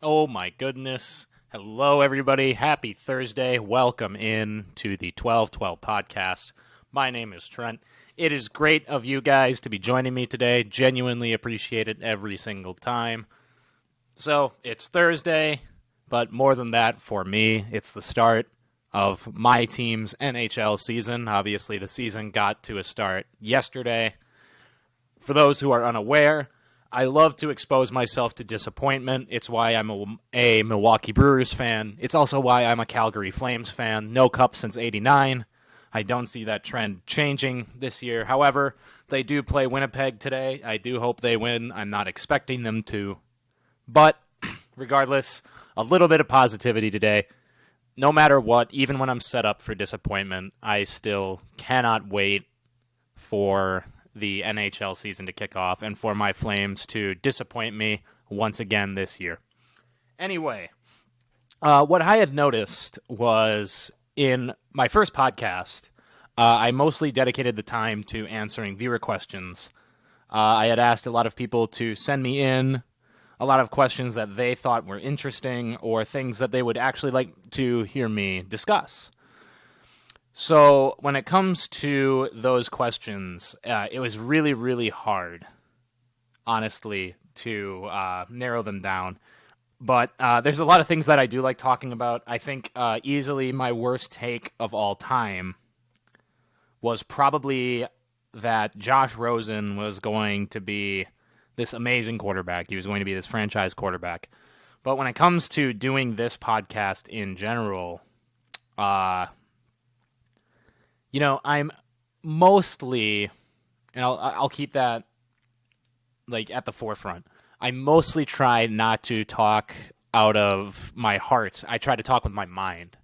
Oh my goodness. Hello, everybody. Happy Thursday. Welcome in to the 1212 podcast. My name is Trent. It is great of you guys to be joining me today. Genuinely appreciate it every single time. So, it's Thursday, but more than that, for me, it's the start of my team's NHL season. Obviously, the season got to a start yesterday. For those who are unaware, I love to expose myself to disappointment. It's why I'm a Milwaukee Brewers fan. It's also why I'm a Calgary Flames fan. No cup since '89. I don't see that trend changing this year. However, they do play Winnipeg today. I do hope they win. I'm not expecting them to. But regardless, a little bit of positivity today. No matter what, even when I'm set up for disappointment, I still cannot wait for the NHL season to kick off and for my Flames to disappoint me once again this year. Anyway, what I had noticed was in my first podcast, I mostly dedicated the time to answering viewer questions. I had asked a lot of people to send me in a lot of questions that they thought were interesting or things that they would actually like to hear me discuss. So when it comes to those questions, it was really, really hard, honestly, to narrow them down. But there's a lot of things that I do like talking about. I think easily my worst take of all time was probably that Josh Rosen was going to be this amazing quarterback. He was going to be this franchise quarterback. But when it comes to doing this podcast in general, I'm mostly, and I'll keep that like at the forefront. I mostly try not to talk out of my heart. I try to talk with my mind.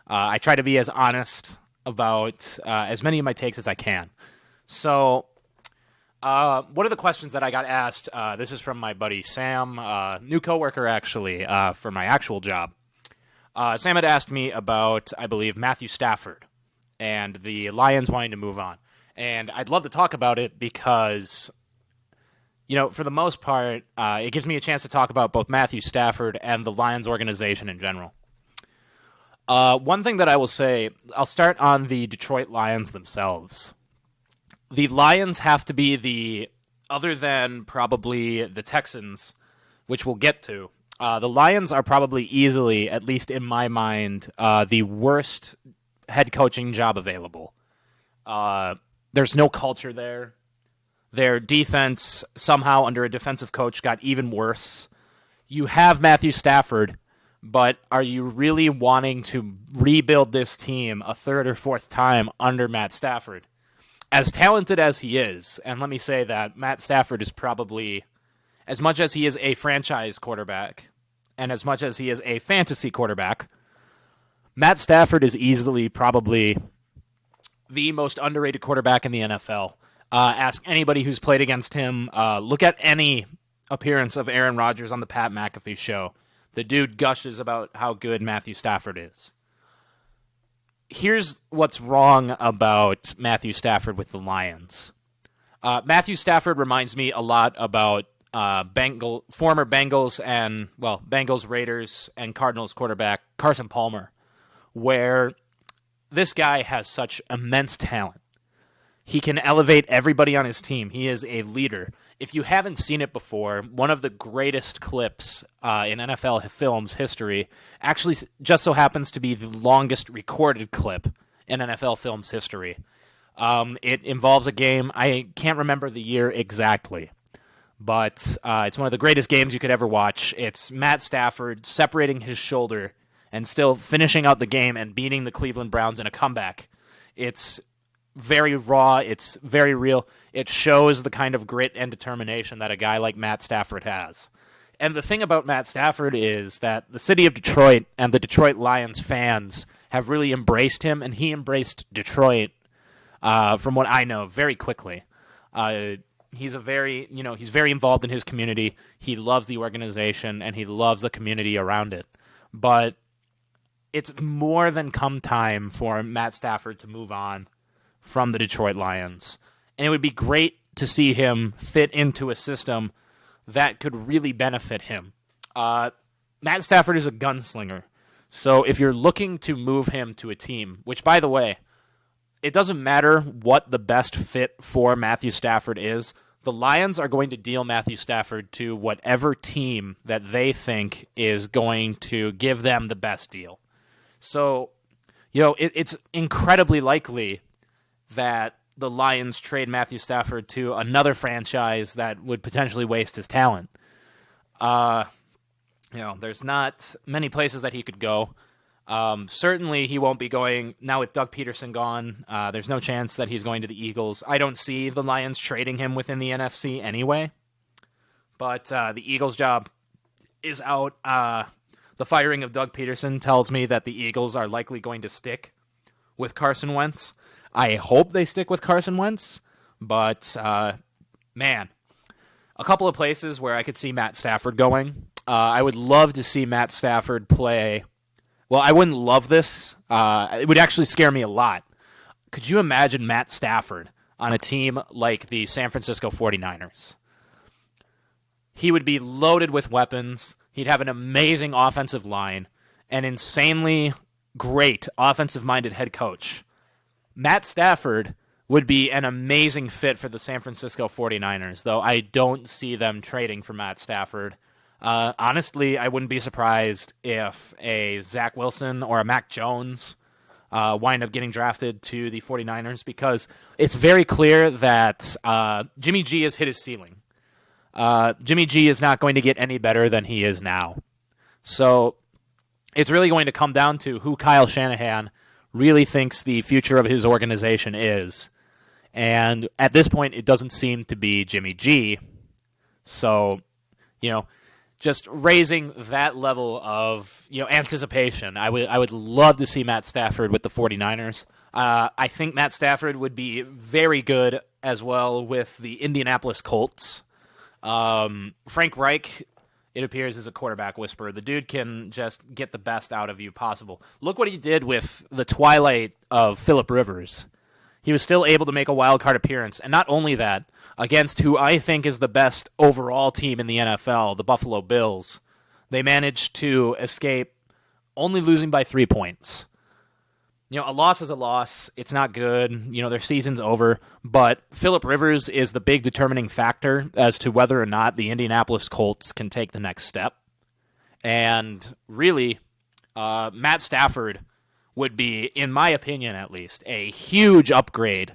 I try to be as honest about as many of my takes as I can. So, one of the questions that I got asked, this is from my buddy Sam, new coworker actually, for my actual job. Sam had asked me about, I believe, Matthew Stafford and the Lions wanting to move on. And I'd love to talk about it because, for the most part, it gives me a chance to talk about both Matthew Stafford and the Lions organization in general. One thing that I will say, I'll start on the Detroit Lions themselves. The Lions have to be other than probably the Texans, which we'll get to, the Lions are probably easily, at least in my mind, the worst head coaching job available. There's no culture there. Their defense, somehow under a defensive coach, got even worse. You have Matthew Stafford, but are you really wanting to rebuild this team a third or fourth time under Matt Stafford? As talented as he is, and let me say that Matt Stafford is probably, as much as he is a franchise quarterback, and as much as he is a fantasy quarterback, Matt Stafford is easily probably the most underrated quarterback in the NFL. Ask anybody who's played against him. Look at any appearance of Aaron Rodgers on the Pat McAfee show. The dude gushes about how good Matthew Stafford is. Here's what's wrong about Matthew Stafford with the Lions. Matthew Stafford reminds me a lot about former Bengals, Raiders, and Cardinals quarterback Carson Palmer, where this guy has such immense talent. He can elevate everybody on his team. He is a leader. If you haven't seen it before, one of the greatest clips in NFL films history actually just so happens to be the longest recorded clip in NFL films history. It involves a game. I can't remember the year exactly, but it's one of the greatest games you could ever watch. It's Matt Stafford separating his shoulder and still finishing out the game and beating the Cleveland Browns in a comeback. It's very raw. It's very real. It shows the kind of grit and determination that a guy like Matt Stafford has. And the thing about Matt Stafford is that the city of Detroit and the Detroit Lions fans have really embraced him, and he embraced Detroit, from what I know, very quickly. He's very involved in his community. He loves the organization, and he loves the community around it. But it's more than come time for Matt Stafford to move on from the Detroit Lions. And it would be great to see him fit into a system that could really benefit him. Matt Stafford is a gunslinger. So if you're looking to move him to a team, which, by the way, it doesn't matter what the best fit for Matthew Stafford is, the Lions are going to deal Matthew Stafford to whatever team that they think is going to give them the best deal. So, it's incredibly likely that the Lions trade Matthew Stafford to another franchise that would potentially waste his talent. There's not many places that he could go. Certainly he won't be going, now with Doug Peterson gone, there's no chance that he's going to the Eagles. I don't see the Lions trading him within the NFC anyway. But the Eagles' job is out. The firing of Doug Peterson tells me that the Eagles are likely going to stick with Carson Wentz. I hope they stick with Carson Wentz, but, man, a couple of places where I could see Matt Stafford going. I would love to see Matt Stafford play. Well, I wouldn't love this. It would actually scare me a lot. Could you imagine Matt Stafford on a team like the San Francisco 49ers? He would be loaded with weapons. He'd have an amazing offensive line, an insanely great offensive-minded head coach. Matt Stafford would be an amazing fit for the San Francisco 49ers, though I don't see them trading for Matt Stafford. Honestly, I wouldn't be surprised if a Zach Wilson or a Mac Jones wind up getting drafted to the 49ers, because it's very clear that Jimmy G has hit his ceiling. Jimmy G is not going to get any better than he is now. So it's really going to come down to who Kyle Shanahan really thinks the future of his organization is. And at this point, it doesn't seem to be Jimmy G. So, just raising that level of anticipation. I would love to see Matt Stafford with the 49ers. I think Matt Stafford would be very good as well with the Indianapolis Colts. Frank Reich, it appears, is a quarterback whisperer. The dude can just get the best out of you possible. Look what he did with the twilight of Phillip Rivers. He was still able to make a wild card appearance, and not only that, against who I think is the best overall team in the NFL, the Buffalo Bills. They managed to escape only losing by 3 points. A loss is a loss. It's not good. Their season's over. But Phillip Rivers is the big determining factor as to whether or not the Indianapolis Colts can take the next step. And really, Matt Stafford would be, in my opinion at least, a huge upgrade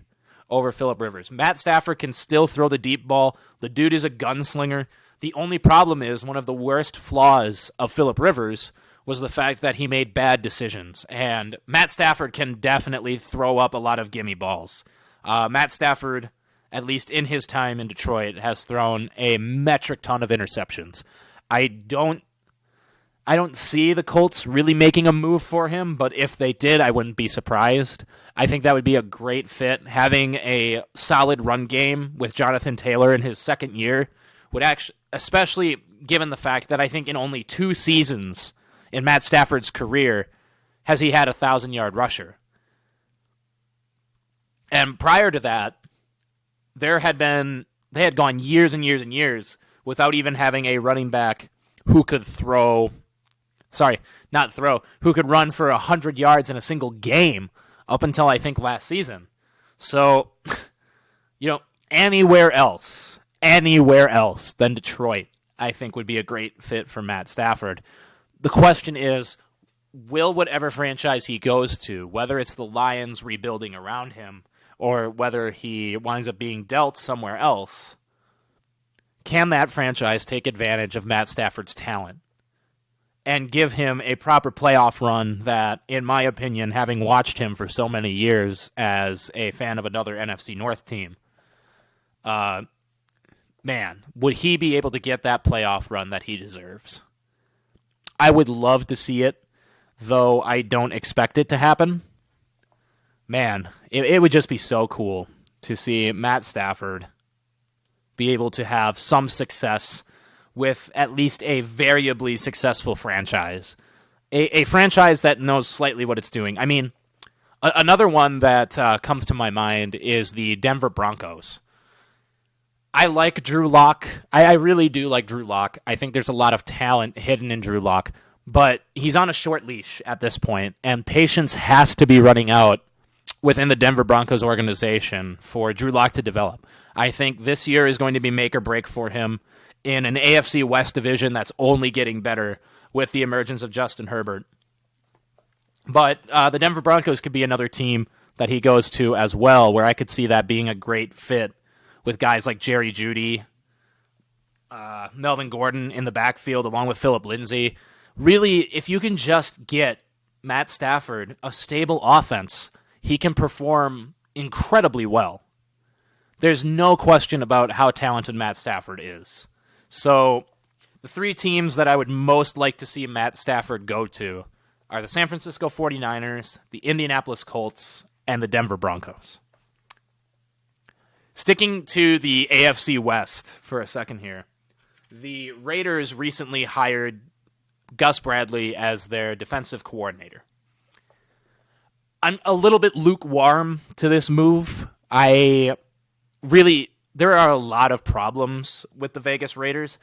over Phillip Rivers. Matt Stafford can still throw the deep ball. The dude is a gunslinger. The only problem is one of the worst flaws of Phillip Rivers was the fact that he made bad decisions. And Matt Stafford can definitely throw up a lot of gimme balls. Matt Stafford, at least in his time in Detroit, has thrown a metric ton of interceptions. I don't see the Colts really making a move for him, but if they did, I wouldn't be surprised. I think that would be a great fit. Having a solid run game with Jonathan Taylor in his second year would actually, especially given the fact that I think in only 2 seasons in Matt Stafford's career has he had a 1,000-yard rusher. And prior to that, they had gone years and years and years without even having a running back who could who could run for 100 yards in a single game up until I think last season. So, anywhere else than Detroit, I think would be a great fit for Matt Stafford. The question is, will whatever franchise he goes to, whether it's the Lions rebuilding around him or whether he winds up being dealt somewhere else, can that franchise take advantage of Matt Stafford's talent and give him a proper playoff run that, in my opinion, having watched him for so many years as a fan of another NFC North team, would he be able to get that playoff run that he deserves? I would love to see it, though I don't expect it to happen. Man, it would just be so cool to see Matt Stafford be able to have some success with at least a variably successful franchise. A franchise that knows slightly what it's doing. I mean, another one that comes to my mind is the Denver Broncos. I like Drew Lock. I really do like Drew Lock. I think there's a lot of talent hidden in Drew Lock, but he's on a short leash at this point, and patience has to be running out within the Denver Broncos organization for Drew Lock to develop. I think this year is going to be make or break for him in an AFC West division that's only getting better with the emergence of Justin Herbert. But the Denver Broncos could be another team that he goes to as well, where I could see that being a great fit with guys like Jerry Jeudy, Melvin Gordon in the backfield, along with Phillip Lindsay. Really, if you can just get Matt Stafford a stable offense, he can perform incredibly well. There's no question about how talented Matt Stafford is. So the three teams that I would most like to see Matt Stafford go to are the San Francisco 49ers, the Indianapolis Colts, and the Denver Broncos. Sticking to the AFC West for a second here, the Raiders recently hired Gus Bradley as their defensive coordinator. I'm a little bit lukewarm to this move. There are a lot of problems with the Vegas Raiders,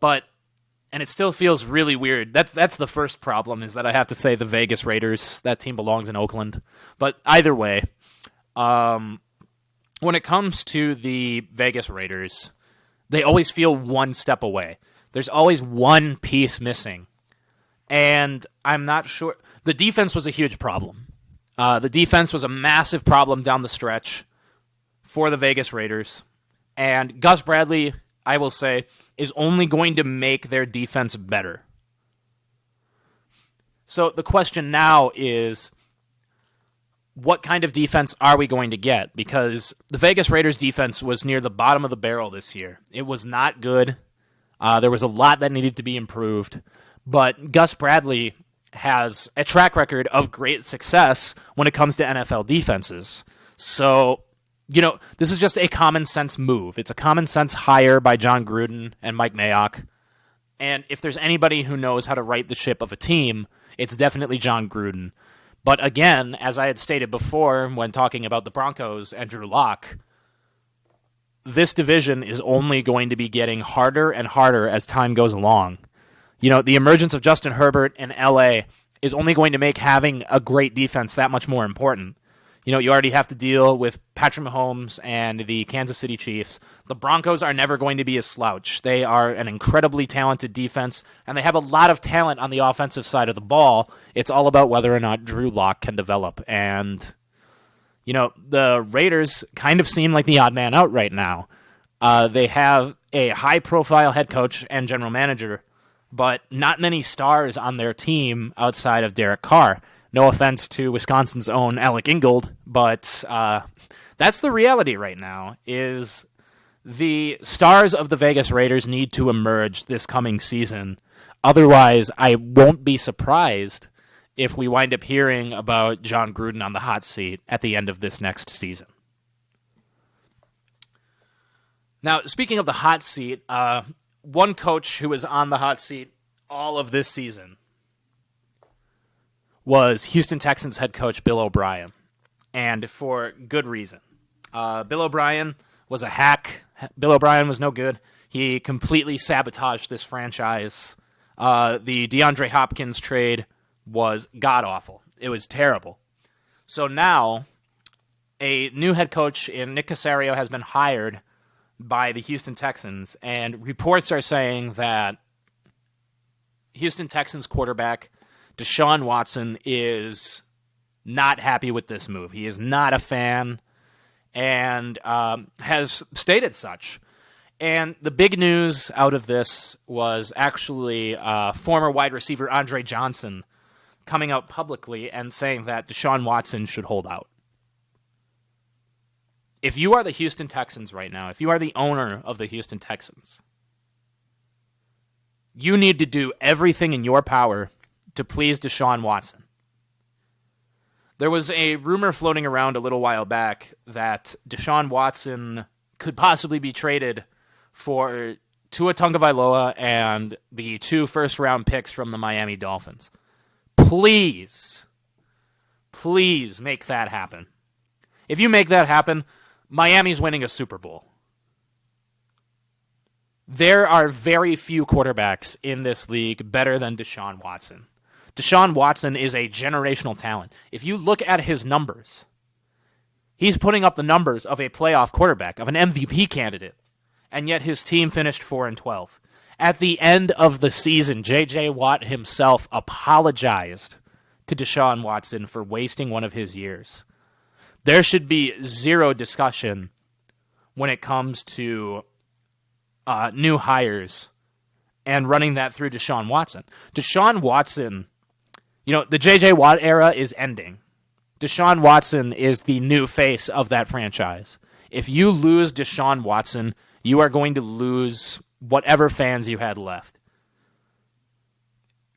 and it still feels really weird. That's the first problem, is that I have to say the Vegas Raiders, that team belongs in Oakland. But either way, when it comes to the Vegas Raiders, they always feel one step away. There's always one piece missing. And I'm not sure. The defense was a huge problem. The defense was a massive problem down the stretch for the Vegas Raiders. And Gus Bradley, I will say, is only going to make their defense better. So the question now is, what kind of defense are we going to get? Because the Vegas Raiders defense was near the bottom of the barrel this year. It was not good. There was a lot that needed to be improved. But Gus Bradley has a track record of great success when it comes to NFL defenses. So, this is just a common sense move. It's a common sense hire by John Gruden and Mike Mayock. And if there's anybody who knows how to right the ship of a team, it's definitely John Gruden. But again, as I had stated before when talking about the Broncos and Drew Lock, this division is only going to be getting harder and harder as time goes along. The emergence of Justin Herbert in LA is only going to make having a great defense that much more important. You already have to deal with Patrick Mahomes and the Kansas City Chiefs. The Broncos are never going to be a slouch. They are an incredibly talented defense, and they have a lot of talent on the offensive side of the ball. It's all about whether or not Drew Lock can develop. And, the Raiders kind of seem like the odd man out right now. They have a high-profile head coach and general manager, but not many stars on their team outside of Derek Carr. No offense to Wisconsin's own Alec Ingold, but that's the reality right now, is the stars of the Vegas Raiders need to emerge this coming season. Otherwise, I won't be surprised if we wind up hearing about John Gruden on the hot seat at the end of this next season. Now, speaking of the hot seat, one coach who was on the hot seat all of this season was Houston Texans head coach Bill O'Brien, and for good reason. Bill O'Brien was a hack. Bill O'Brien was no good. He completely sabotaged this franchise. The DeAndre Hopkins trade was god-awful. It was terrible. So now, a new head coach in Nick Caserio has been hired by the Houston Texans, and reports are saying that Houston Texans quarterback Deshaun Watson is not happy with this move. He is not a fan and has stated such. And the big news out of this was actually former wide receiver Andre Johnson coming out publicly and saying that Deshaun Watson should hold out. If you are the Houston Texans right now, if you are the owner of the Houston Texans, you need to do everything in your power to please Deshaun Watson. There was a rumor floating around a little while back that Deshaun Watson could possibly be traded for Tua Tagovailoa and the 2 first-round picks from the Miami Dolphins. Please make that happen. If you make that happen, Miami's winning a Super Bowl. There are very few quarterbacks in this league better than Deshaun Watson. Deshaun Watson is a generational talent. If you look at his numbers, he's putting up the numbers of a playoff quarterback, of an MVP candidate, and yet his team finished 4-12. At the end of the season, J.J. Watt himself apologized to Deshaun Watson for wasting one of his years. There should be zero discussion when it comes to new hires and running that through Deshaun Watson. Deshaun Watson, the J.J. Watt era is ending. Deshaun Watson is the new face of that franchise. If you lose Deshaun Watson, you are going to lose whatever fans you had left.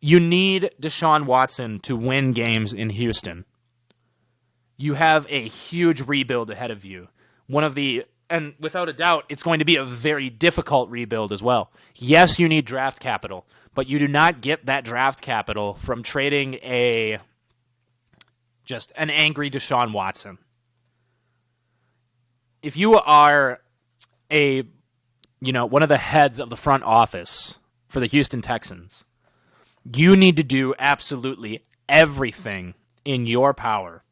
You need Deshaun Watson to win games in Houston. You have a huge rebuild ahead of you. And without a doubt, it's going to be a very difficult rebuild as well. Yes, you need draft capital, but you do not get that draft capital from trading just an angry Deshaun Watson. If you are one of the heads of the front office for the Houston Texans, you need to do absolutely everything in your power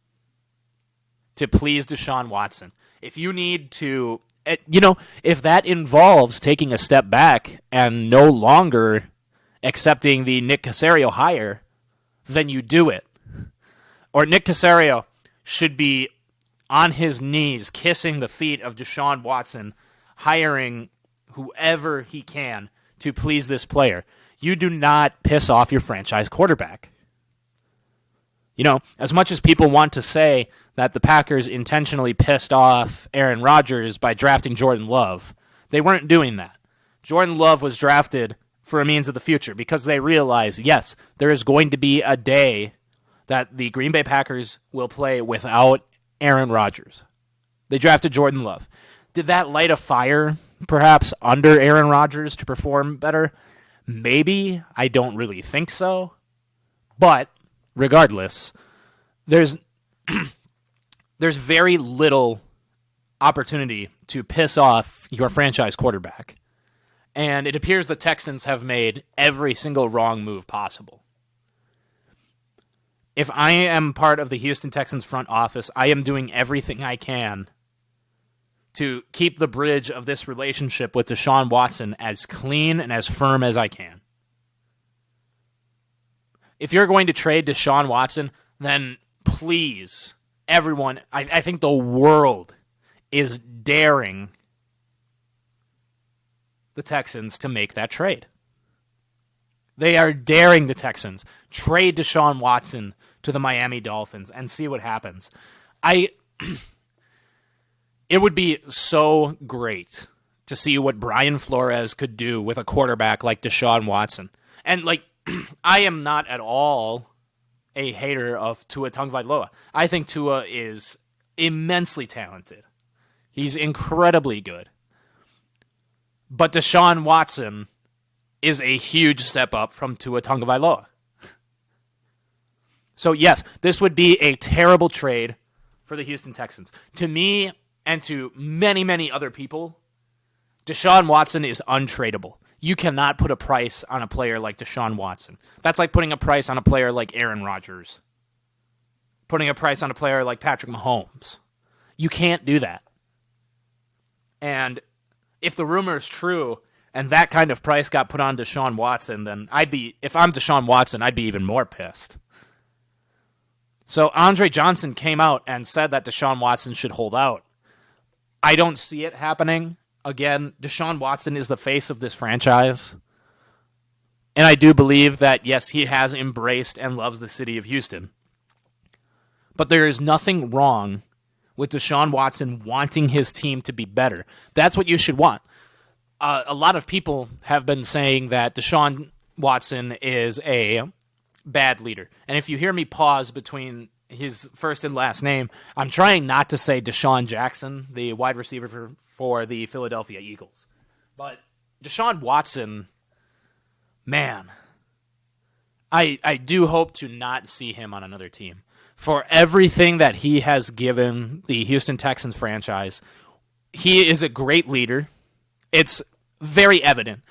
to please Deshaun Watson. If you need to, if that involves taking a step back and no longer accepting the Nick Caserio hire, then you do it. Or Nick Caserio should be on his knees kissing the feet of Deshaun Watson, hiring whoever he can to please this player. You do not piss off your franchise quarterback. As much as people want to say that the Packers intentionally pissed off Aaron Rodgers by drafting Jordan Love, they weren't doing that. Jordan Love was drafted for a means of the future because they realized, yes, there is going to be a day that the Green Bay Packers will play without Aaron Rodgers. They drafted Jordan Love. Did that light a fire, perhaps, under Aaron Rodgers to perform better? Maybe. I don't really think so. But regardless, there's very little opportunity to piss off your franchise quarterback. And it appears the Texans have made every single wrong move possible. If I am part of the Houston Texans front office, I am doing everything I can to keep the bridge of this relationship with Deshaun Watson as clean and as firm as I can. If you're going to trade Deshaun Watson, then please, everyone, I think the world is daring the Texans to make that trade. They are daring the Texans. Trade Deshaun Watson to the Miami Dolphins and see what happens. It would be so great to see what Brian Flores could do with a quarterback like Deshaun Watson. And I am not at all a hater of Tua Tagovailoa. I think Tua is immensely talented. He's incredibly good. But Deshaun Watson is a huge step up from Tua Tagovailoa. So yes, this would be a terrible trade for the Houston Texans. To me and to many, many other people, Deshaun Watson is untradeable. You cannot put a price on a player like Deshaun Watson. That's like putting a price on a player like Aaron Rodgers. Putting a price on a player like Patrick Mahomes. You can't do that. And if the rumor is true and that kind of price got put on Deshaun Watson, then if I'm Deshaun Watson, I'd be even more pissed. So Andre Johnson came out and said that Deshaun Watson should hold out. I don't see it happening. Again, Deshaun Watson is the face of this franchise. And I do believe that, yes, he has embraced and loves the city of Houston. But there is nothing wrong with Deshaun Watson wanting his team to be better. That's what you should want. A lot of people have been saying that Deshaun Watson is a bad leader. And if you hear me pause between his first and last name, I'm trying not to say Deshaun Jackson, the wide receiver for the Philadelphia Eagles. But Deshaun Watson, man, I do hope to not see him on another team. For everything that he has given the Houston Texans franchise, he is a great leader. It's very evident.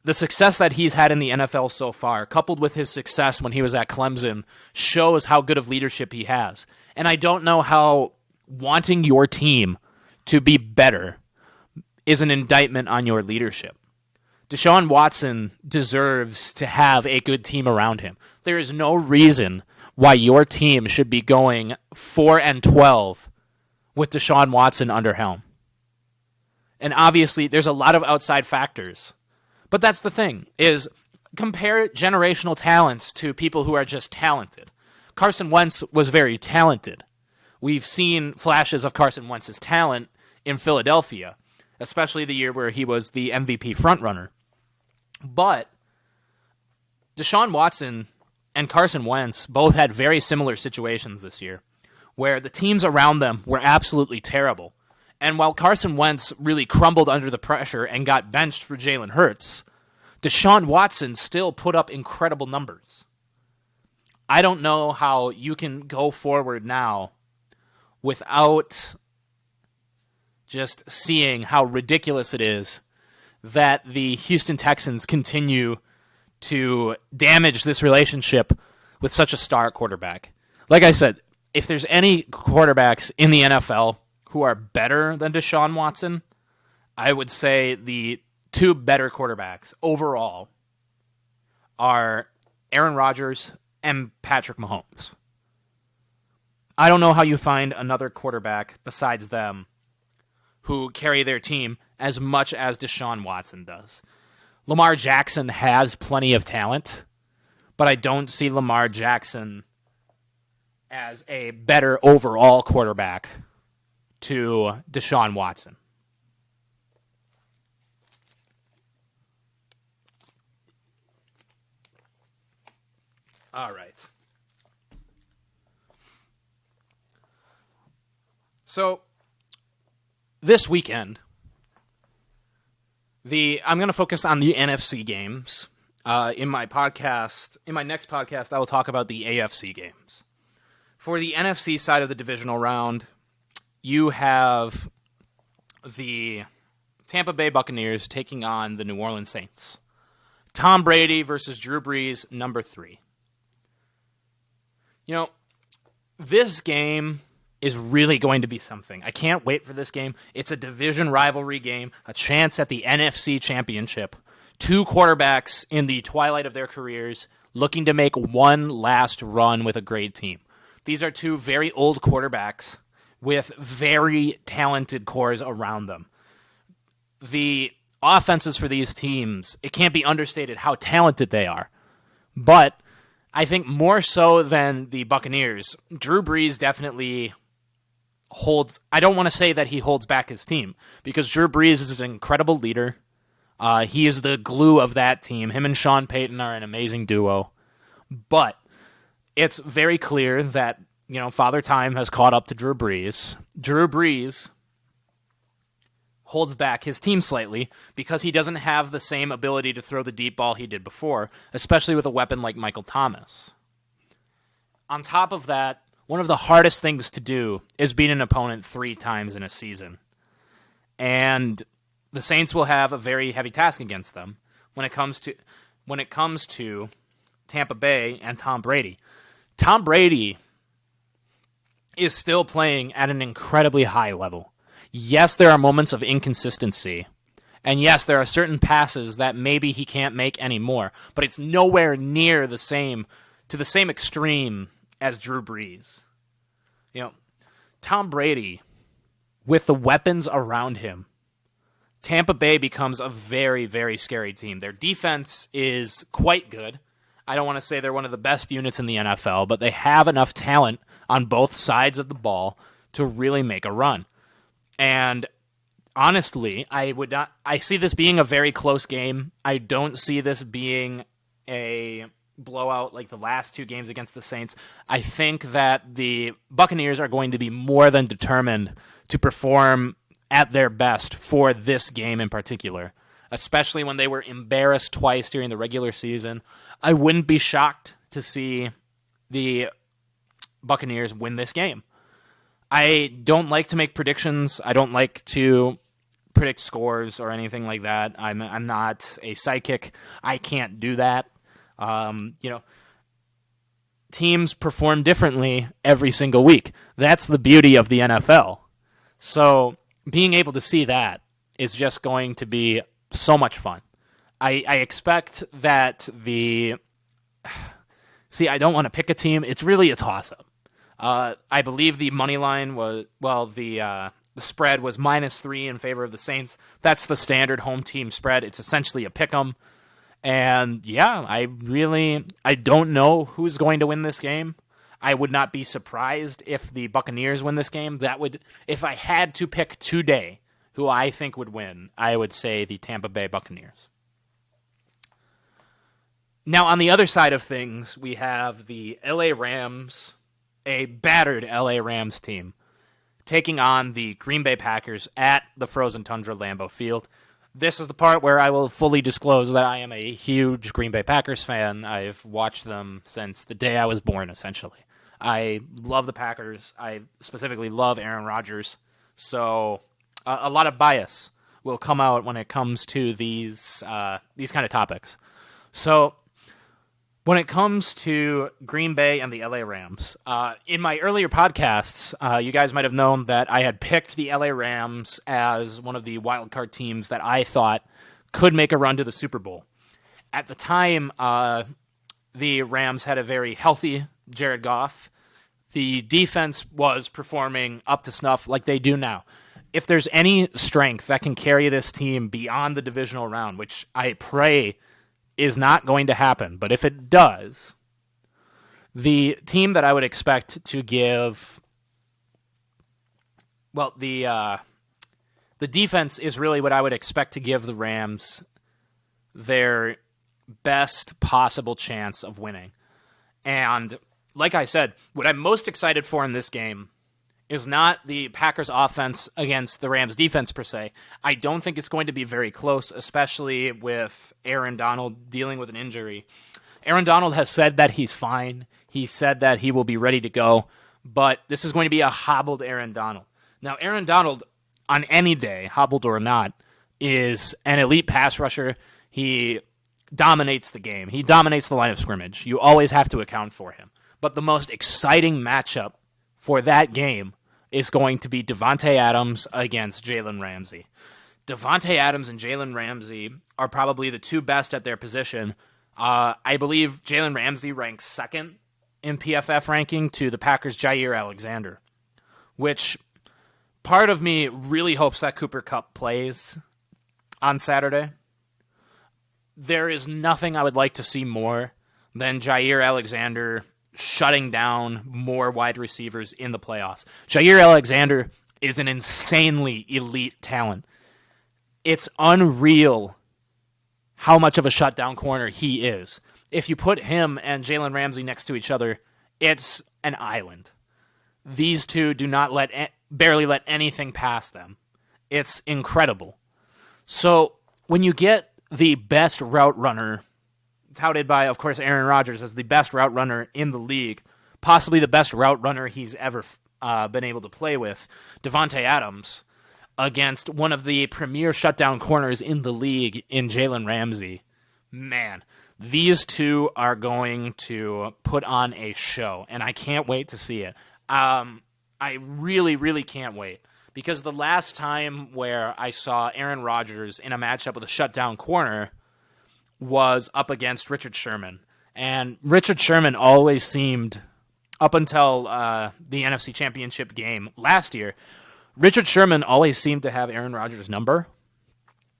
The success that he's had in the NFL so far, coupled with his success when he was at Clemson, shows how good of leadership he has. And I don't know how wanting your team to be better is an indictment on your leadership. Deshaun Watson deserves to have a good team around him. There is no reason why your team should be going 4-12 with Deshaun Watson under helm. And obviously, there's a lot of outside factors. But that's the thing, is compare generational talents to people who are just talented. Carson Wentz was very talented. We've seen flashes of Carson Wentz's talent in Philadelphia, especially the year where he was the MVP frontrunner. But Deshaun Watson and Carson Wentz both had very similar situations this year, where the teams around them were absolutely terrible. And while Carson Wentz really crumbled under the pressure and got benched for Jalen Hurts, Deshaun Watson still put up incredible numbers. I don't know how you can go forward now without just seeing how ridiculous it is that the Houston Texans continue to damage this relationship with such a star quarterback. Like I said, if there's any quarterbacks in the NFL who are better than Deshaun Watson, I would say the two better quarterbacks overall are Aaron Rodgers and Patrick Mahomes. I don't know how you find another quarterback besides them who carry their team as much as Deshaun Watson does. Lamar Jackson has plenty of talent, but I don't see Lamar Jackson as a better overall quarterback to Deshaun Watson. All right. So this weekend, I'm going to focus on the NFC games. In my podcast, in my next podcast, I will talk about the AFC games. For the NFC side of the divisional round, you have the Tampa Bay Buccaneers taking on the New Orleans Saints. Tom Brady versus Drew Brees, number 3. You know, this game is really going to be something. I can't wait for this game. It's a division rivalry game, a chance at the NFC Championship. Two quarterbacks in the twilight of their careers looking to make one last run with a great team. These are two very old quarterbacks with very talented cores around them. The offenses for these teams, it can't be understated how talented they are. But I think more so than the Buccaneers, Drew Brees definitely holds... I don't want to say that he holds back his team, because Drew Brees is an incredible leader. He is the glue of that team. Him and Sean Payton are an amazing duo. But it's very clear that, Father Time has caught up to Drew Brees. Drew Brees holds back his team slightly because he doesn't have the same ability to throw the deep ball he did before, especially with a weapon like Michael Thomas. On top of that, one of the hardest things to do is beat an opponent 3 times in a season. And the Saints will have a very heavy task against them when it comes to Tampa Bay and Tom Brady. Tom Brady is still playing at an incredibly high level. Yes, there are moments of inconsistency. And yes, there are certain passes that maybe he can't make anymore, but it's nowhere near the same extreme as Drew Brees. Tom Brady, with the weapons around him, Tampa Bay becomes a very, very scary team. Their defense is quite good. I don't want to say they're one of the best units in the NFL, but they have enough talent on both sides of the ball to really make a run. And honestly, I see this being a very close game. I don't see this being a blowout like the last 2 games against the Saints. I think that the Buccaneers are going to be more than determined to perform at their best for this game in particular, especially when they were embarrassed twice during the regular season. I wouldn't be shocked to see the Buccaneers win this game. I don't like to make predictions. I don't like to predict scores or anything like that. I'm not a psychic. I can't do that. Teams perform differently every single week. That's the beauty of the NFL. So being able to see that is just going to be so much fun. I expect that I don't want to pick a team. It's really a toss-up. I believe the money line was, the spread was -3 in favor of the Saints. That's the standard home team spread. It's essentially a pick 'em. And yeah, I don't know who's going to win this game. I would not be surprised if the Buccaneers win this game. If I had to pick today who I think would win, I would say the Tampa Bay Buccaneers. Now, on the other side of things, we have the LA Rams, a battered LA Rams team, taking on the Green Bay Packers at the Frozen Tundra Lambeau Field. This is the part where I will fully disclose that I am a huge Green Bay Packers fan. I've watched them since the day I was born, essentially. I love the Packers. I specifically love Aaron Rodgers. So a lot of bias will come out when it comes to these kind of topics. So when it comes to Green Bay and the LA Rams, in my earlier podcasts, you guys might have known that I had picked the LA Rams as one of the wildcard teams that I thought could make a run to the Super Bowl. At the time, the Rams had a very healthy Jared Goff. The defense was performing up to snuff like they do now. If there's any strength that can carry this team beyond the divisional round, which I pray is not going to happen, but if it does, the team that I would expect to give, the defense is really what I would expect to give the Rams their best possible chance of winning. And like I said, what I'm most excited for in this game is not the Packers offense against the Rams defense per se. I don't think it's going to be very close, especially with Aaron Donald dealing with an injury. Aaron Donald has said that he's fine. He said that he will be ready to go, but this is going to be a hobbled Aaron Donald. Now, Aaron Donald, on any day, hobbled or not, is an elite pass rusher. He dominates the game. He dominates the line of scrimmage. You always have to account for him. But the most exciting matchup for that game is going to be Davante Adams against Jalen Ramsey. Davante Adams and Jalen Ramsey are probably the two best at their position. I believe Jalen Ramsey ranks second in PFF ranking to the Packers' Jair Alexander, which part of me really hopes that Cooper Kupp plays on Saturday. There is nothing I would like to see more than Jair Alexander shutting down more wide receivers in the playoffs. Jair Alexander is an insanely elite talent. It's unreal how much of a shutdown corner he is. If you put him and Jalen Ramsey next to each other, it's an island. These two do not barely let anything pass them. It's incredible. So when you get the best route runner, touted by, of course, Aaron Rodgers as the best route runner in the league, possibly the best route runner he's ever been able to play with, Davante Adams, against one of the premier shutdown corners in the league in Jalen Ramsey. Man, these two are going to put on a show, and I can't wait to see it. I really, really can't wait, because the last time where I saw Aaron Rodgers in a matchup with a shutdown corner was up against Richard Sherman. And Richard Sherman always seemed, up until the NFC Championship game last year, Richard Sherman always seemed to have Aaron Rodgers' number.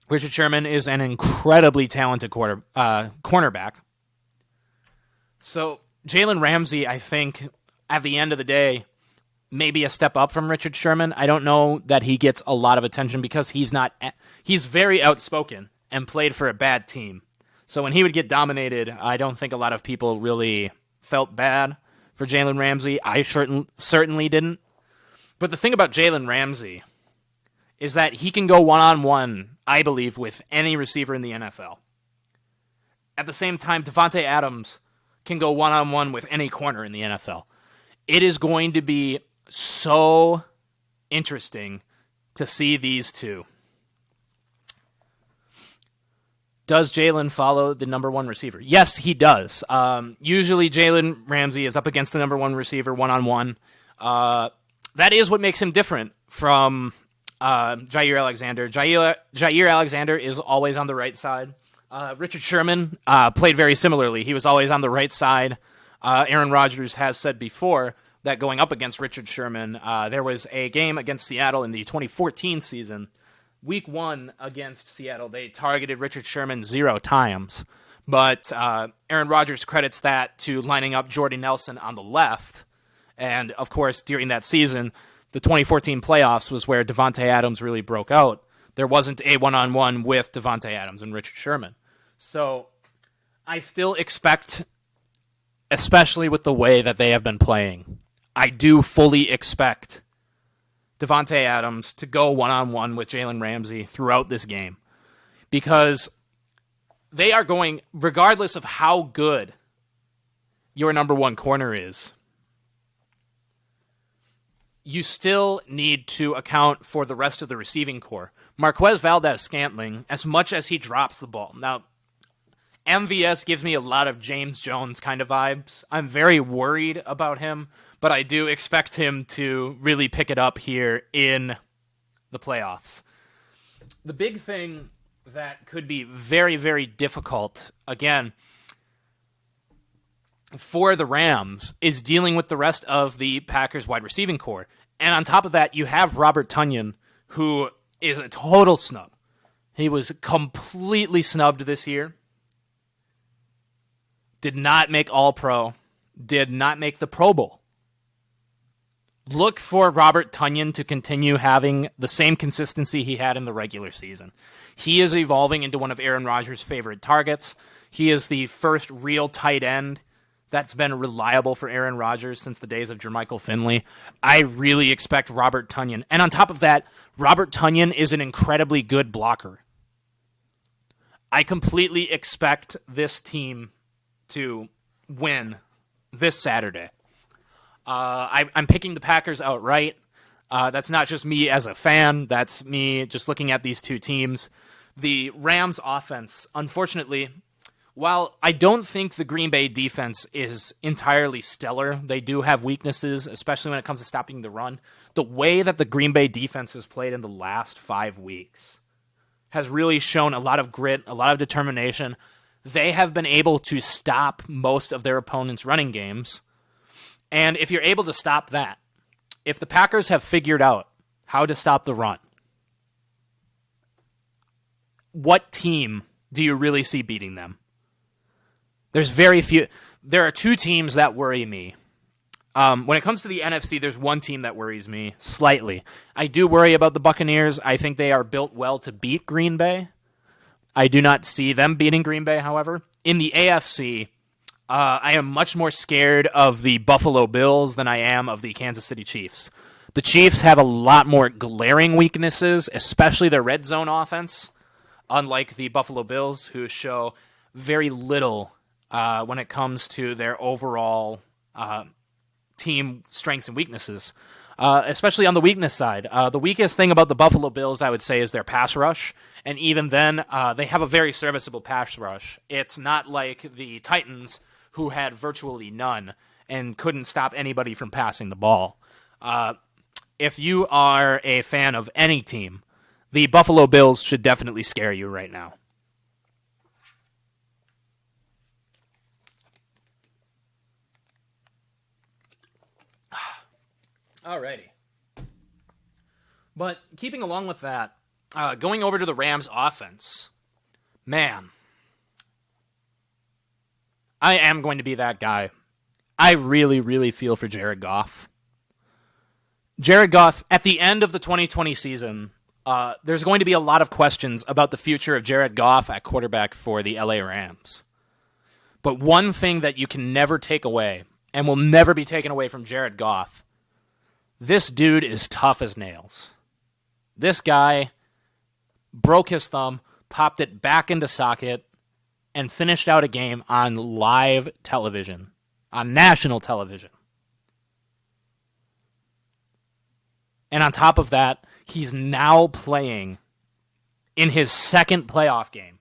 Richard Sherman is an incredibly talented cornerback. So Jalen Ramsey, I think, at the end of the day, maybe a step up from Richard Sherman. I don't know that he gets a lot of attention because he's very outspoken and played for a bad team. So when he would get dominated, I don't think a lot of people really felt bad for Jalen Ramsey. I certainly didn't. But the thing about Jalen Ramsey is that he can go one-on-one, I believe, with any receiver in the NFL. At the same time, Davante Adams can go one-on-one with any corner in the NFL. It is going to be so interesting to see these two. Does Jalen follow the number one receiver? Yes, he does. Usually Jalen Ramsey is up against the number one receiver one-on-one. That is what makes him different from Jair Alexander. Jair Alexander is always on the right side. Richard Sherman played very similarly. He was always on the right side. Aaron Rodgers has said before that going up against Richard Sherman, there was a game against Seattle in the 2014 season. Week 1 against Seattle, they targeted Richard Sherman 0 times. But Aaron Rodgers credits that to lining up Jordy Nelson on the left. And, of course, during that season, the 2014 playoffs was where Davante Adams really broke out. There wasn't a one-on-one with Davante Adams and Richard Sherman. So I still expect, especially with the way that they have been playing, I do fully expect Davante Adams to go one-on-one with Jalen Ramsey throughout this game, because they are going, regardless of how good your number one corner is, you still need to account for the rest of the receiving core. Marquez Valdes-Scantling, as much as he drops the ball. Now, MVS gives me a lot of James Jones kind of vibes. I'm very worried about him, but I do expect him to really pick it up here in the playoffs. The big thing that could be very, very difficult, again, for the Rams is dealing with the rest of the Packers wide receiving core. And on top of that, you have Robert Tonyan, who is a total snub. He was completely snubbed this year. Did not make All-Pro. Did not make the Pro Bowl. Look for Robert Tonyan to continue having the same consistency he had in the regular season. He is evolving into one of Aaron Rodgers' favorite targets. He is the first real tight end that's been reliable for Aaron Rodgers since the days of Jermichael Finley. I really expect Robert Tonyan. And on top of that, Robert Tonyan is an incredibly good blocker. I completely expect this team to win this Saturday. I'm picking the Packers outright. That's not just me as a fan. That's me just looking at these two teams. The Rams offense, unfortunately, while I don't think the Green Bay defense is entirely stellar, they do have weaknesses, especially when it comes to stopping the run. The way that the Green Bay defense has played in the last 5 weeks has really shown a lot of grit, a lot of determination. They have been able to stop most of their opponents' running games. And if you're able to stop that, if the Packers have figured out how to stop the run, what team do you really see beating them? There's very few. There are two teams that worry me. When it comes to the NFC, there's one team that worries me slightly. I do worry about the Buccaneers. I think they are built well to beat Green Bay. I do not see them beating Green Bay, however. In the AFC, I am much more scared of the Buffalo Bills than I am of the Kansas City Chiefs. The Chiefs have a lot more glaring weaknesses, especially their red zone offense, unlike the Buffalo Bills, who show very little when it comes to their overall team strengths and weaknesses, especially on the weakness side. The weakest thing about the Buffalo Bills, I would say, is their pass rush. And even then, they have a very serviceable pass rush. It's not like the Titans, who had virtually none and couldn't stop anybody from passing the ball. If you are a fan of any team, the Buffalo Bills should definitely scare you right now. Alrighty. But keeping along with that, going over to the Rams offense, man, I am going to be that guy. I really, really feel for Jared Goff. Jared Goff, at the end of the 2020 season, there's going to be a lot of questions about the future of Jared Goff at quarterback for the LA Rams. But one thing that you can never take away, and will never be taken away from Jared Goff, this dude is tough as nails. This guy broke his thumb, popped it back into socket, and finished out a game on live television, on national television. And on top of that, he's now playing in his second playoff game,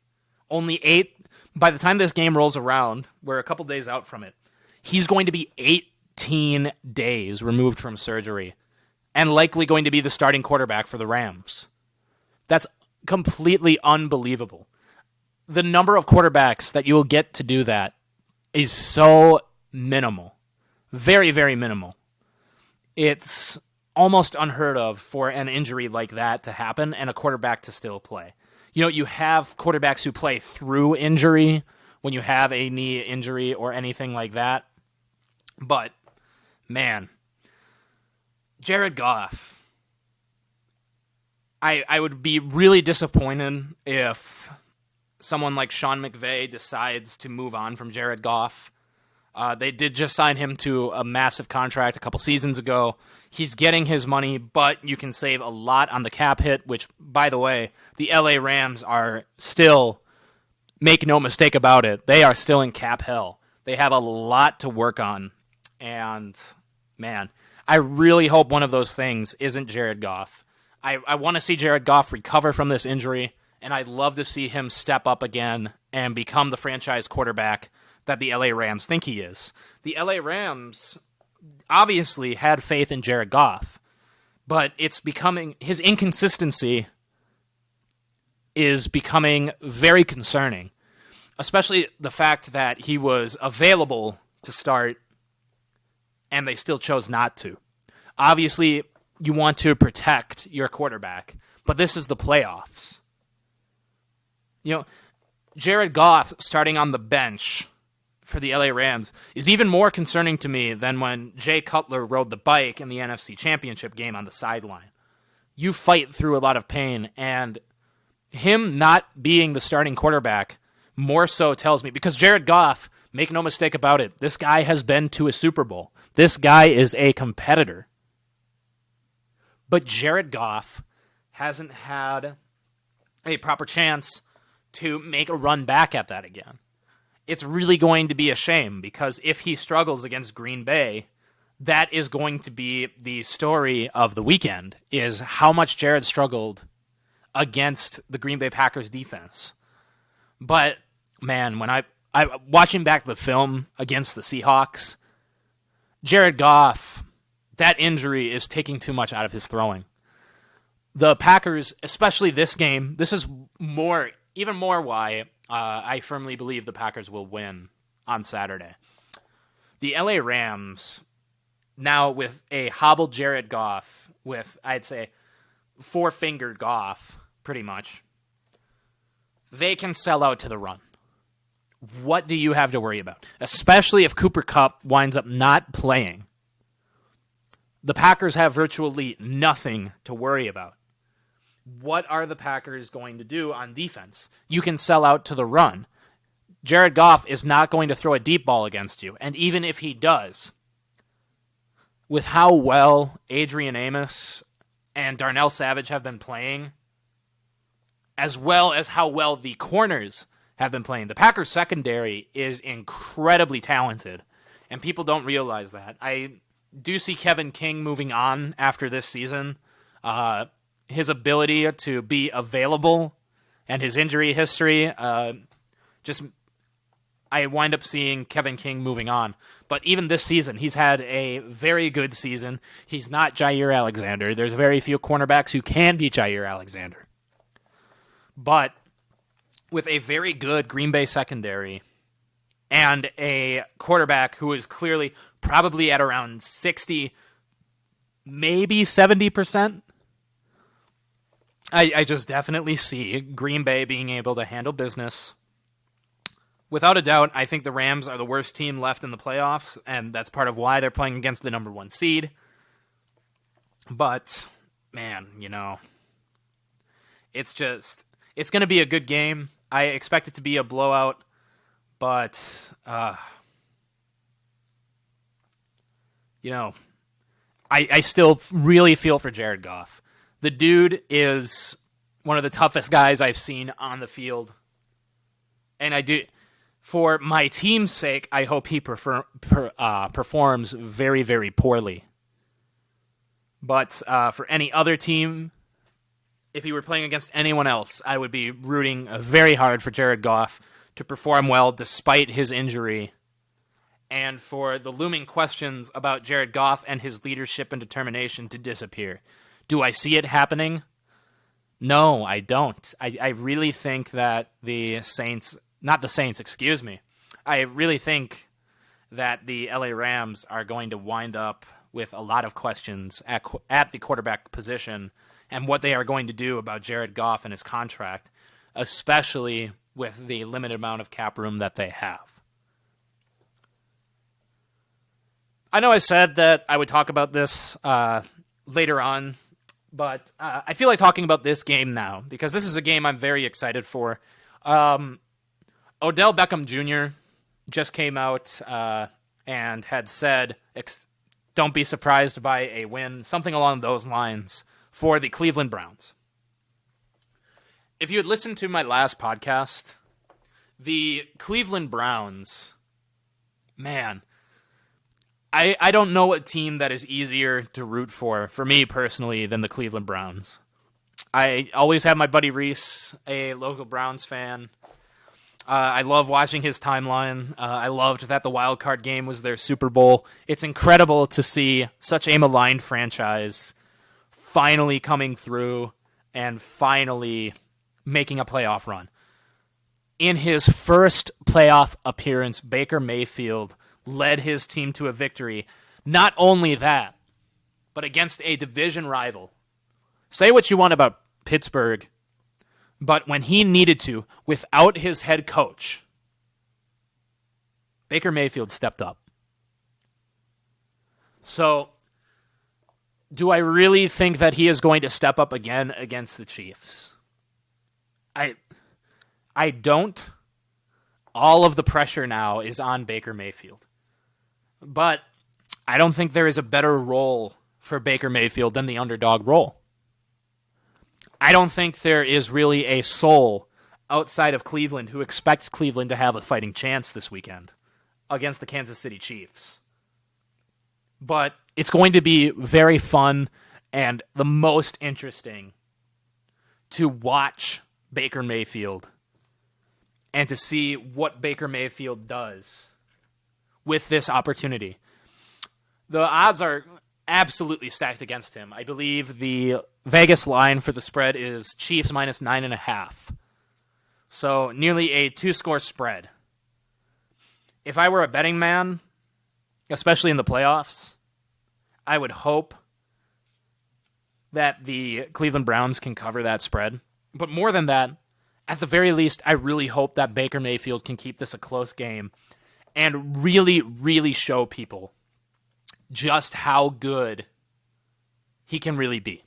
only 8. By the time this game rolls around, we're a couple days out from it. He's going to be 18 days removed from surgery and likely going to be the starting quarterback for the Rams. That's completely unbelievable. The number of quarterbacks that you will get to do that is so minimal. Very, very minimal. It's almost unheard of for an injury like that to happen and a quarterback to still play. You know, you have quarterbacks who play through injury when you have a knee injury or anything like that. But, man, Jared Goff, I would be really disappointed if someone like Sean McVay decides to move on from Jared Goff. They did just sign him to a massive contract a couple seasons ago. He's getting his money, but you can save a lot on the cap hit, which, by the way, the LA Rams are still, make no mistake about it, they are still in cap hell. They have a lot to work on. And, man, I really hope one of those things isn't Jared Goff. I want to see Jared Goff recover from this injury, and I'd love to see him step up again and become the franchise quarterback that the LA Rams think he is. The LA Rams obviously had faith in Jared Goff, but it's becoming, his inconsistency is becoming very concerning, especially the fact that he was available to start and they still chose not to. Obviously, you want to protect your quarterback, but this is the playoffs. You know, Jared Goff starting on the bench for the LA Rams is even more concerning to me than when Jay Cutler rode the bike in the NFC Championship game on the sideline. You fight through a lot of pain, and him not being the starting quarterback more so tells me, because Jared Goff, make no mistake about it, this guy has been to a Super Bowl. This guy is a competitor. But Jared Goff hasn't had a proper chance to make a run back at that again. It's really going to be a shame, because if he struggles against Green Bay, that is going to be the story of the weekend, is how much Jared struggled against the Green Bay Packers defense. But, man, when I watching back the film against the Seahawks, Jared Goff, that injury is taking too much out of his throwing. The Packers, especially this game, this is even more why I firmly believe the Packers will win on Saturday. The LA Rams, now with a hobbled Jared Goff, with, I'd say, four-fingered Goff, pretty much, they can sell out to the run. What do you have to worry about? Especially if Cooper Kupp winds up not playing. The Packers have virtually nothing to worry about. What are the Packers going to do on defense? You can sell out to the run. Jared Goff is not going to throw a deep ball against you. And even if he does, with how well Adrian Amos and Darnell Savage have been playing, as well as how well the corners have been playing, the Packers secondary is incredibly talented, and people don't realize that. I do see Kevin King moving on after this season. His ability to be available and his injury history, I wind up seeing Kevin King moving on. But even this season, he's had a very good season. He's not Jair Alexander. There's very few cornerbacks who can be Jair Alexander. But with a very good Green Bay secondary and a quarterback who is clearly probably at around 60, maybe 70%, I just definitely see Green Bay being able to handle business. Without a doubt, I think the Rams are the worst team left in the playoffs, and that's part of why they're playing against the number 1 seed. But, man, it's going to be a good game. I expect it to be a blowout, but, I still really feel for Jared Goff. The dude is one of the toughest guys I've seen on the field. And I do, for my team's sake, I hope he performs very, very poorly. But for any other team, if he were playing against anyone else, I would be rooting very hard for Jared Goff to perform well despite his injury, and for the looming questions about Jared Goff and his leadership and determination to disappear. Do I see it happening? No, I don't. I really think that I really think that the LA Rams are going to wind up with a lot of questions at the quarterback position and what they are going to do about Jared Goff and his contract, especially with the limited amount of cap room that they have. I know I said that I would talk about this later on, but I feel like talking about this game now because this is a game I'm very excited for. Odell Beckham Jr. just came out and had said, don't be surprised by a win, something along those lines, for the Cleveland Browns. If you had listened to my last podcast, the Cleveland Browns, man, I don't know a team that is easier to root for me personally, than the Cleveland Browns. I always have my buddy Reese, a local Browns fan. I love watching his timeline. I loved that the wild card game was their Super Bowl. It's incredible to see such a maligned franchise finally coming through and finally making a playoff run. In his first playoff appearance, Baker Mayfield led his team to a victory. Not only that, but against a division rival. Say what you want about Pittsburgh, but when he needed to, without his head coach, Baker Mayfield stepped up. So, do I really think that he is going to step up again against the Chiefs? I don't. All of the pressure now is on Baker Mayfield. But I don't think there is a better role for Baker Mayfield than the underdog role. I don't think there is really a soul outside of Cleveland who expects Cleveland to have a fighting chance this weekend against the Kansas City Chiefs. But it's going to be very fun and the most interesting to watch Baker Mayfield and to see what Baker Mayfield does with this opportunity. The odds are absolutely stacked against him. I believe the Vegas line for the spread is Chiefs minus 9.5. So nearly a 2-score spread. If I were a betting man, especially in the playoffs, I would hope that the Cleveland Browns can cover that spread. But more than that, at the very least, I really hope that Baker Mayfield can keep this a close game and really, really show people just how good he can really be.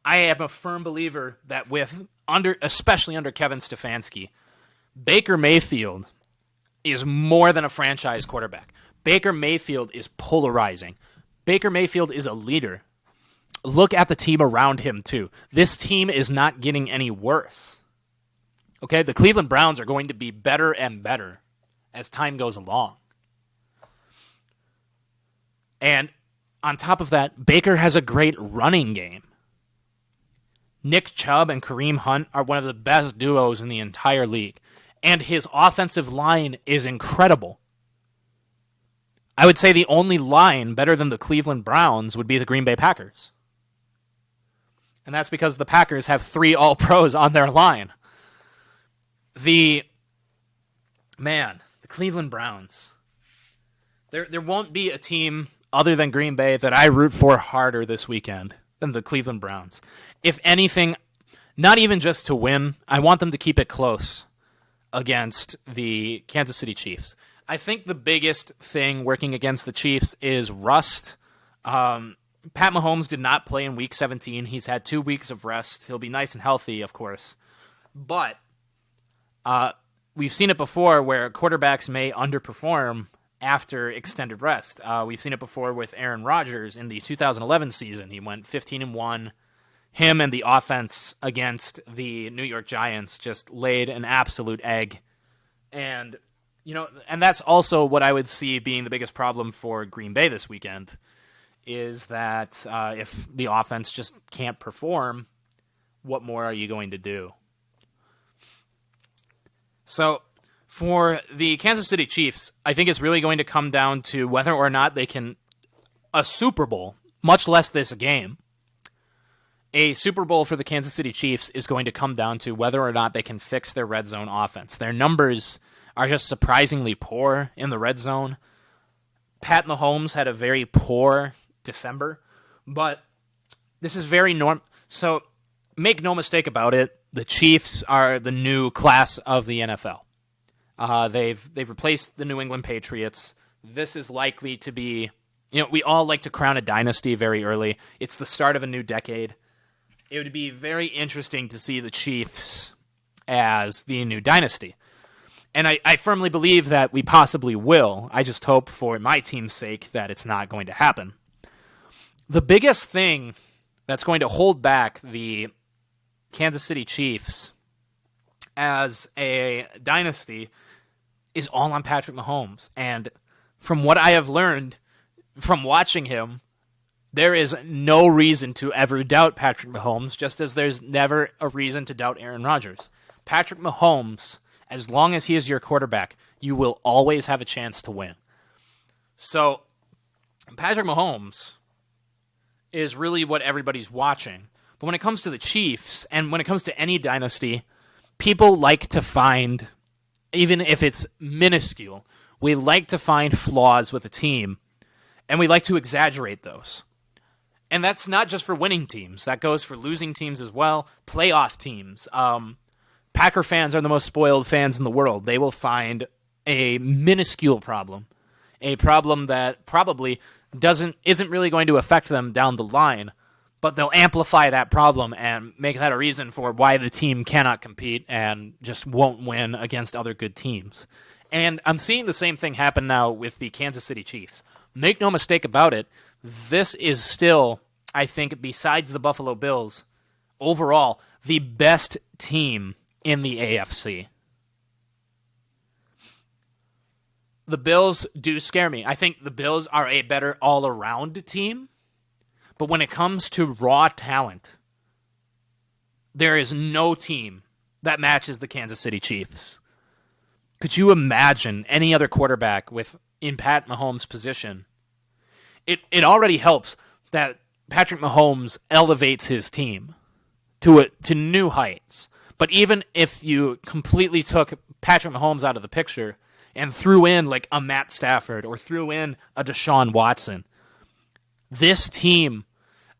I am a firm believer that especially under Kevin Stefanski, Baker Mayfield is more than a franchise quarterback. Baker Mayfield is polarizing. Baker Mayfield is a leader. Look at the team around him, too. This team is not getting any worse. Okay, the Cleveland Browns are going to be better and better as time goes along. And on top of that, Baker has a great running game. Nick Chubb and Kareem Hunt are one of the best duos in the entire league. And his offensive line is incredible. I would say the only line better than the Cleveland Browns would be the Green Bay Packers. And that's because the Packers have 3 All-Pros on their line. The Cleveland Browns. There won't be a team other than Green Bay that I root for harder this weekend than the Cleveland Browns. If anything, not even just to win, I want them to keep it close against the Kansas City Chiefs. I think the biggest thing working against the Chiefs is rust. Pat Mahomes did not play in Week 17. He's had 2 weeks of rest. He'll be nice and healthy, of course. But we've seen it before where quarterbacks may underperform after extended rest. We've seen it before with Aaron Rodgers in the 2011 season. He went 15-1. Him and the offense against the New York Giants just laid an absolute egg. And that's also what I would see being the biggest problem for Green Bay this weekend, is that if the offense just can't perform, what more are you going to do? So, for the Kansas City Chiefs, I think it's really going to come down to whether or not they can a Super Bowl, much less this game. A Super Bowl for the Kansas City Chiefs is going to come down to whether or not they can fix their red zone offense. Their numbers are just surprisingly poor in the red zone. Pat Mahomes had a very poor December, but this is very normal. So make no mistake about it, the Chiefs are the new class of the NFL. They've replaced the New England Patriots. This is likely to be, we all like to crown a dynasty very early. It's the start of a new decade. It would be very interesting to see the Chiefs as the new dynasty. And I firmly believe that we possibly will. I just hope for my team's sake that it's not going to happen. The biggest thing that's going to hold back the Kansas City Chiefs as a dynasty is all on Patrick Mahomes. And from what I have learned from watching him, there is no reason to ever doubt Patrick Mahomes, just as there's never a reason to doubt Aaron Rodgers. Patrick Mahomes, as long as he is your quarterback, you will always have a chance to win. So, Patrick Mahomes is really what everybody's watching. But when it comes to the Chiefs, and when it comes to any dynasty, people like to find, even if it's minuscule, we like to find flaws with a team, and we like to exaggerate those. And that's not just for winning teams. That goes for losing teams as well, playoff teams. Packer fans are the most spoiled fans in the world. They will find a minuscule problem, a problem that probably isn't really going to affect them down the line, but they'll amplify that problem and make that a reason for why the team cannot compete and just won't win against other good teams. And I'm seeing the same thing happen now with the Kansas City Chiefs. Make no mistake about it, this is still, I think, besides the Buffalo Bills, overall, the best team in the AFC. The Bills do scare me. I think the Bills are a better all-around team, but when it comes to raw talent, there is no team that matches the Kansas City Chiefs. Could you imagine any other quarterback in Pat Mahomes' position? It already helps that Patrick Mahomes elevates his team to new heights. But even if you completely took Patrick Mahomes out of the picture and threw in like a Matt Stafford or threw in a Deshaun Watson, this team,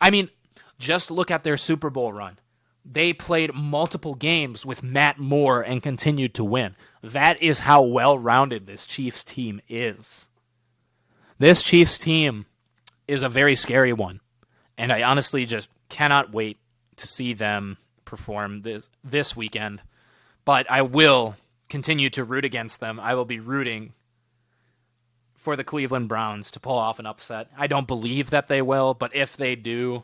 I mean, just look at their Super Bowl run. They played multiple games with Matt Moore and continued to win. That is how well-rounded this Chiefs team is. This Chiefs team is a very scary one, and I honestly just cannot wait to see them perform this weekend. But I will continue to root against them. I will be rooting for the Cleveland Browns to pull off an upset. I don't believe that they will, but if they do,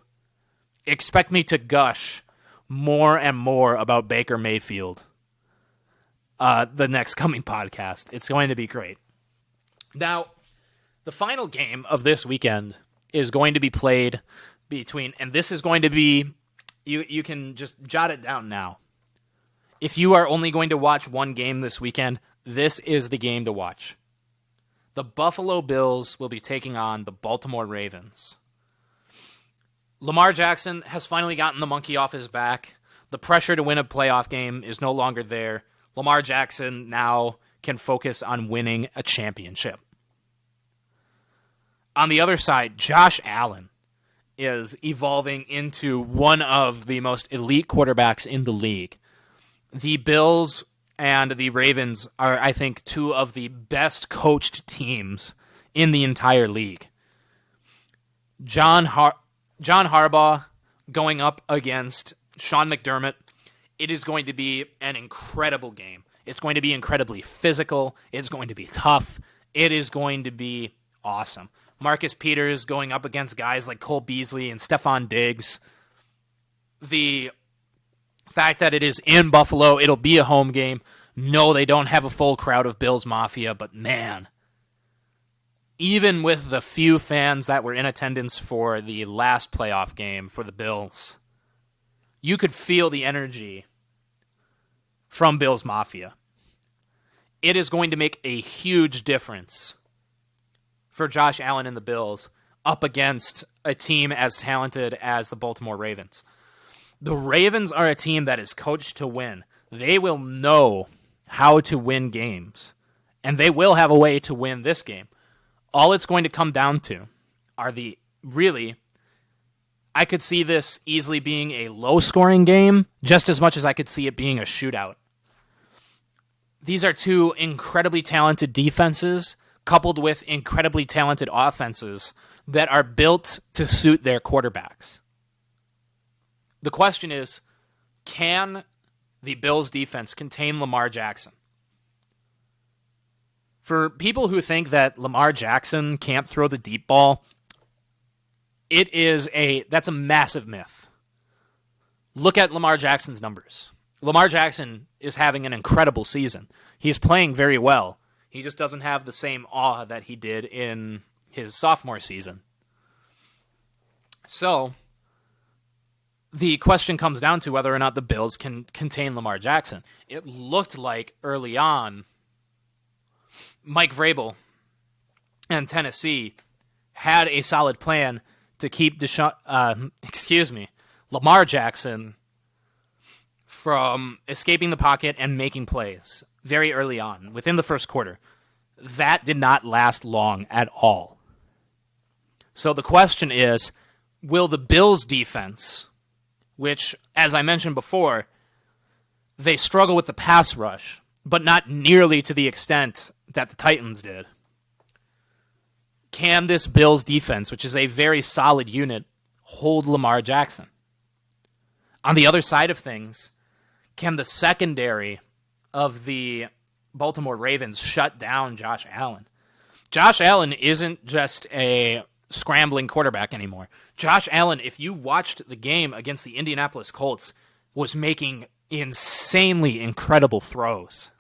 expect me to gush more and more about Baker Mayfield the next coming podcast. It's going to be great. Now, the final game of this weekend is going to be played between, and this is going to be, you can just jot it down now. If you are only going to watch one game this weekend, this is the game to watch. The Buffalo Bills will be taking on the Baltimore Ravens. Lamar Jackson has finally gotten the monkey off his back. The pressure to win a playoff game is no longer there. Lamar Jackson now can focus on winning a championship. On the other side, Josh Allen is evolving into one of the most elite quarterbacks in the league. The Bills and the Ravens are, I think, two of the best coached teams in the entire league. John Harbaugh going up against Sean McDermott. It is going to be an incredible game. It's going to be incredibly physical. It's going to be tough. It is going to be awesome. Marcus Peters going up against guys like Cole Beasley and Stephon Diggs. The fact that it is in Buffalo, it'll be a home game. No, they don't have a full crowd of Bills Mafia, but man, even with the few fans that were in attendance for the last playoff game for the Bills, you could feel the energy from Bills Mafia. It is going to make a huge difference for Josh Allen and the Bills up against a team as talented as the Baltimore Ravens. The Ravens are a team that is coached to win. They will know how to win games, and they will have a way to win this game. All it's going to come down to are I could see this easily being a low-scoring game just as much as I could see it being a shootout. These are two incredibly talented defenses coupled with incredibly talented offenses that are built to suit their quarterbacks. The question is, can the Bills defense contain Lamar Jackson? For people who think that Lamar Jackson can't throw the deep ball, that's a massive myth. Look at Lamar Jackson's numbers. Lamar Jackson is having an incredible season. He's playing very well. He just doesn't have the same awe that he did in his sophomore season. So, the question comes down to whether or not the Bills can contain Lamar Jackson. It looked like early on, Mike Vrabel and Tennessee had a solid plan to keep Lamar Jackson from escaping the pocket and making plays very early on, within the first quarter. That did not last long at all. So the question is, will the Bills' defense, which, as I mentioned before, they struggle with the pass rush, but not nearly to the extent that the Titans did. Can this Bills defense, which is a very solid unit, hold Lamar Jackson? On the other side of things, can the secondary of the Baltimore Ravens shut down Josh Allen? Josh Allen isn't just a scrambling quarterback anymore. Josh Allen, if you watched the game against the Indianapolis Colts, was making insanely incredible throws.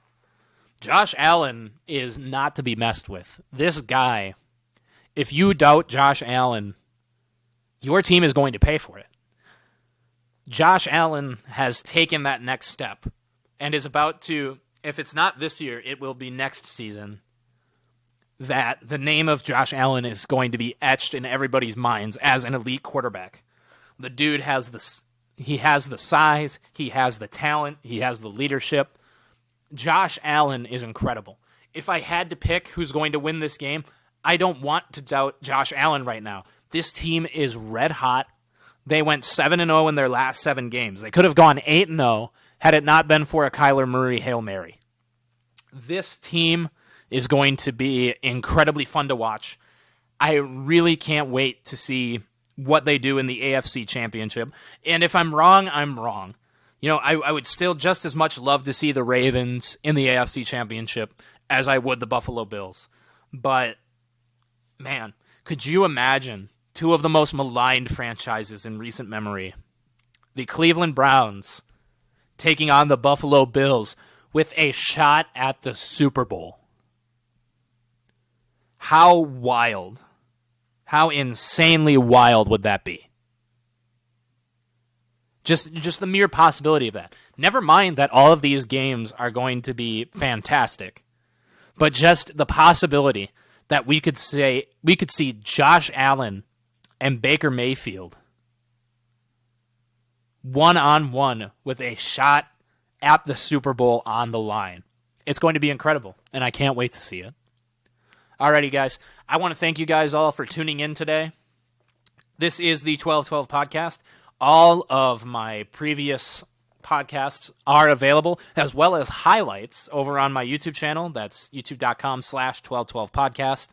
Josh Allen is not to be messed with. This guy, if you doubt Josh Allen, your team is going to pay for it. Josh Allen has taken that next step and is about to, if it's not this year, it will be next season, that the name of Josh Allen is going to be etched in everybody's minds as an elite quarterback. The dude has the size, he has the talent, he has the leadership. Josh Allen is incredible. If I had to pick who's going to win this game, I don't want to doubt Josh Allen right now. This team is red hot. They went 7-0 in their last 7 games. They could have gone 8-0 had it not been for a Kyler Murray Hail Mary. This team is going to be incredibly fun to watch. I really can't wait to see what they do in the AFC Championship. And if I'm wrong, I'm wrong. You know, I would still just as much love to see the Ravens in the AFC Championship as I would the Buffalo Bills. But, man, could you imagine two of the most maligned franchises in recent memory, the Cleveland Browns taking on the Buffalo Bills with a shot at the Super Bowl? How wild, how insanely wild would that be? Just the mere possibility of that. Never mind that all of these games are going to be fantastic, but just the possibility that we could see Josh Allen and Baker Mayfield one-on-one with a shot at the Super Bowl on the line. It's going to be incredible, and I can't wait to see it. Alrighty, guys. I want to thank you guys all for tuning in today. This is the 1212 podcast. All of my previous podcasts are available, as well as highlights over on my YouTube channel. That's youtube.com/1212podcast.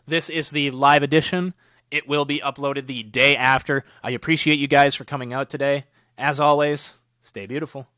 This is the live edition. It will be uploaded the day after. I appreciate you guys for coming out today. As always, stay beautiful.